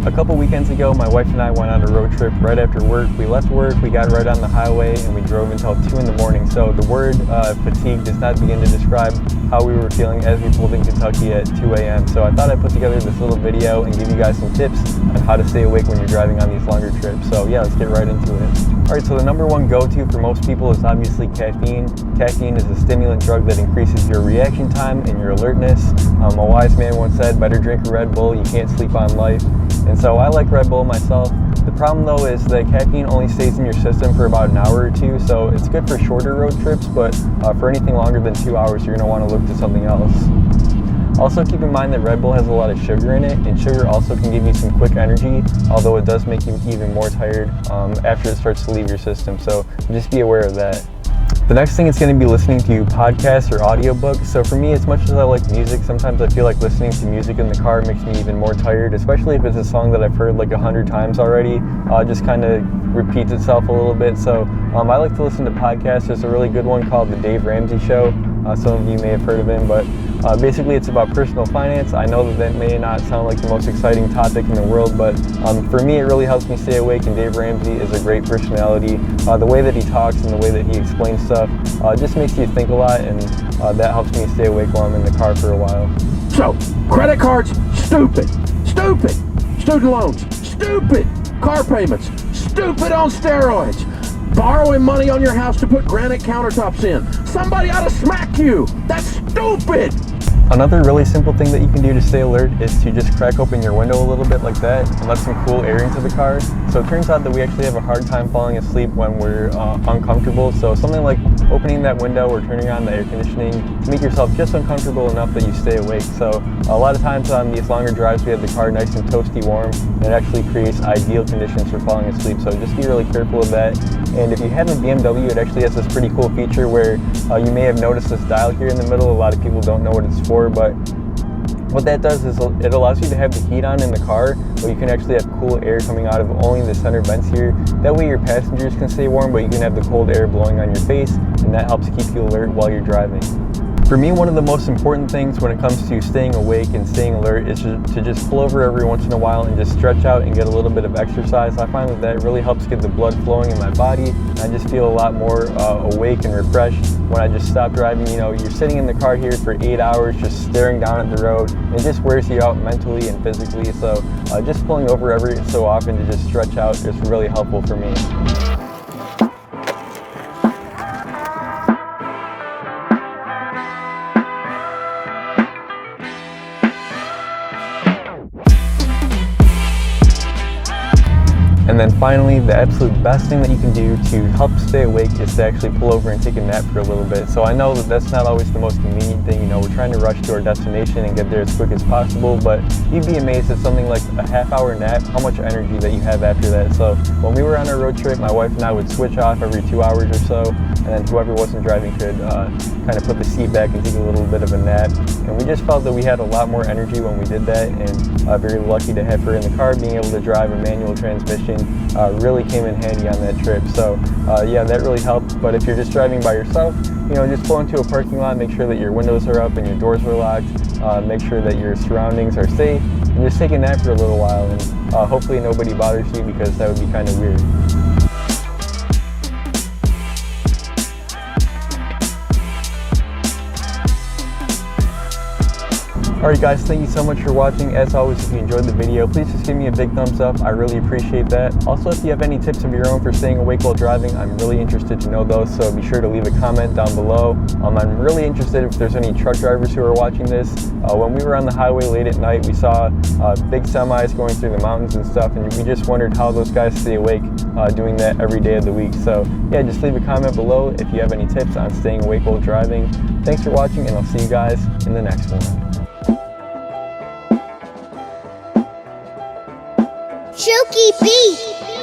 A couple weekends ago, my wife and I went on a road trip right after work. We left work, we got right on the highway, and we drove until 2 in the morning. So the word fatigue does not begin to describe how we were feeling as we pulled in Kentucky at 2 a.m. So I thought I'd put together this little video and give you guys some tips on how to stay awake when you're driving on these longer trips. So yeah, let's get right into it. Alright, so the number one go-to for most people is obviously caffeine. Caffeine is a stimulant drug that increases your reaction time and your alertness. A wise man once said, better drink a Red Bull, you can't sleep on life. And so I like Red Bull myself. The problem though is that caffeine only stays in your system for about an hour or two, so it's good for shorter road trips, but for anything longer than 2 hours, you're going to want to look to something else. Also keep in mind that Red Bull has a lot of sugar in it, and sugar also can give you some quick energy, although it does make you even more tired after it starts to leave your system, so just be aware of that. The next thing is going to be listening to podcasts or audiobooks. So for me, as much as I like music, sometimes I feel like listening to music in the car makes me even more tired, especially if it's a song that I've heard like 100 times already. It just kind of repeats itself a little bit. So I like to listen to podcasts. There's a really good one called The Dave Ramsey Show. Some of you may have heard of him, but basically it's about personal finance. I know that may not sound like the most exciting topic in the world, but for me it really helps me stay awake, and Dave Ramsey is a great personality. The way that he talks and the way that he explains stuff just makes you think a lot, and that helps me stay awake while I'm in the car for a while. So, credit cards, stupid. Stupid. Student loans, stupid. Car payments, stupid on steroids. Borrowing money on your house to put granite countertops in. Somebody ought to smack you. That's stupid. Another really simple thing that you can do to stay alert is to just crack open your window a little bit like that and let some cool air into the car. So it turns out that we actually have a hard time falling asleep when we're uncomfortable. So something like opening that window or turning on the air conditioning to make yourself just uncomfortable enough that you stay awake. So a lot of times on these longer drives we have the car nice and toasty warm, and it actually creates ideal conditions for falling asleep. So just be really careful of that. And if you have a BMW, it actually has this pretty cool feature where you may have noticed this dial here in the middle. A lot of people don't know what it's for, but what that does is it allows you to have the heat on in the car, but you can actually have cool air coming out of only the center vents here. That way your passengers can stay warm, but you can have the cold air blowing on your face, and that helps keep you alert while you're driving. For me, one of the most important things when it comes to staying awake and staying alert is to just pull over every once in a while and just stretch out and get a little bit of exercise. I find that really helps get the blood flowing in my body. I just feel a lot more awake and refreshed when I just stop driving. You know, you're sitting in the car here for 8 hours just staring down at the road. It just wears you out mentally and physically. So just pulling over every so often to just stretch out is really helpful for me. And then finally, the absolute best thing that you can do to help stay awake is to actually pull over and take a nap for a little bit. So I know that that's not always the most convenient thing. You know, we're trying to rush to our destination and get there as quick as possible, but you'd be amazed at something like a half-hour nap, how much energy that you have after that. So when we were on our road trip, my wife and I would switch off every 2 hours or so, and then whoever wasn't driving could kind of put the seat back and take a little bit of a nap. And we just felt that we had a lot more energy when we did that, and very lucky to have her in the car. Being able to drive a manual transmission really came in handy on that trip. So yeah, that really helped. But if you're just driving by yourself, you know, just pull into a parking lot, make sure that your windows are up and your doors are locked, make sure that your surroundings are safe, and just take a nap for a little while, and hopefully nobody bothers you, because that would be kind of weird. Alright guys, thank you so much for watching. As always, if you enjoyed the video, please just give me a big thumbs up. I really appreciate that. Also, if you have any tips of your own for staying awake while driving, I'm really interested to know those, so be sure to leave a comment down below. I'm really interested if there's any truck drivers who are watching this. When we were on the highway late at night, we saw big semis going through the mountains and stuff, and we just wondered how those guys stay awake doing that every day of the week. So yeah, just leave a comment below if you have any tips on staying awake while driving. Thanks for watching, and I'll see you guys in the next one. Chooky Beat.